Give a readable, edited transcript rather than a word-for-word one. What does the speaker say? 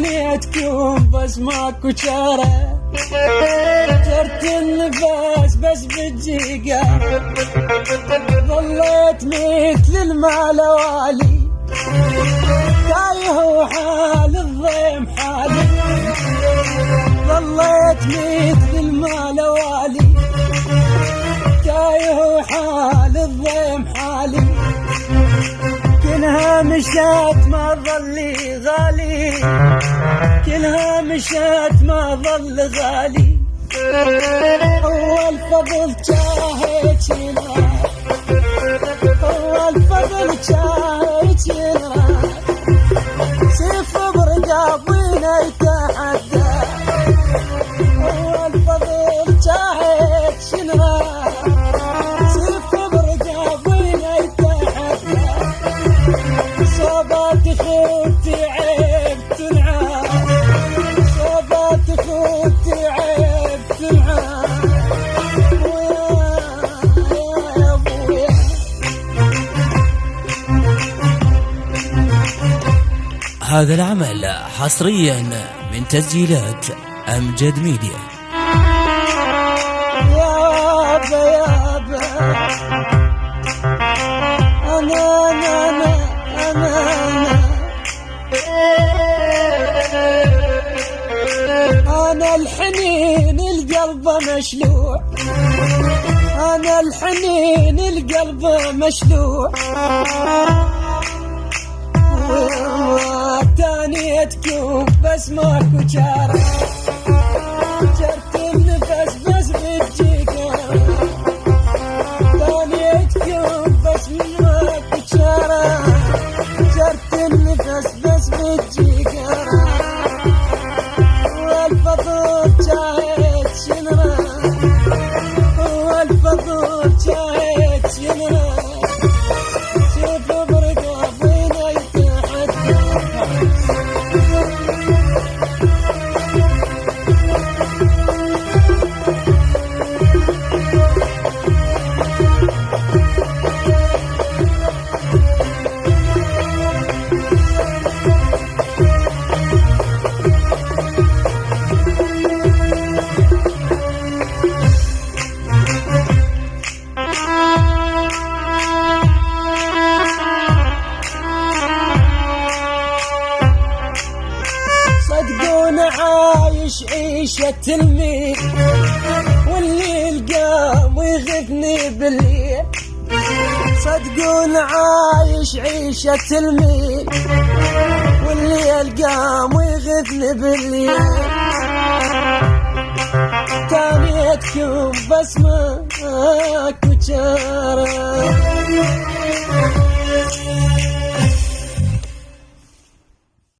تانيتكم بس ماكو شارة، جرت النفس بس بالجيقة، ظليت مثل المالوالي، تايه وحال الضيم حالي، ظليت مثل المالوالي، تايه وحال الضيم حالي، كلها مشات ما ظلي غالي، كلها مشات ما ظل غالي، هو الفضل شاهدنا، هو الفضل شاهدنا، سيف برقابينا يتحدى، هو الفضل شاهدنا، سيف برقابينا يتحدى، صوبات خوتي عيب تنعاد، صوبات خوتي عيب تنعاد، ويا ابويا. هذا العمل حصريا من تسجيلات أمجد ميديا. يابا يابا أنا الحنين القلب مشلوع، أنا الحنين القلب مشلوع، تانيتكم بس ماكو شارة، جرت النفس بس بالجيقة، تانيتكم بس ماكو شارة، جرت النفس بس بالجيقة، والفضل شاهد شنرا، هو الفضل شاهد شنرا، شوف برقابينا يتحدى. صدقون عايش عيشة الميل، والليل قام ويغثني بالليل، صدقون عايش عيشة الميل، والليل قام ويغثني بالليل، تانيتكم بس ماكو شارة.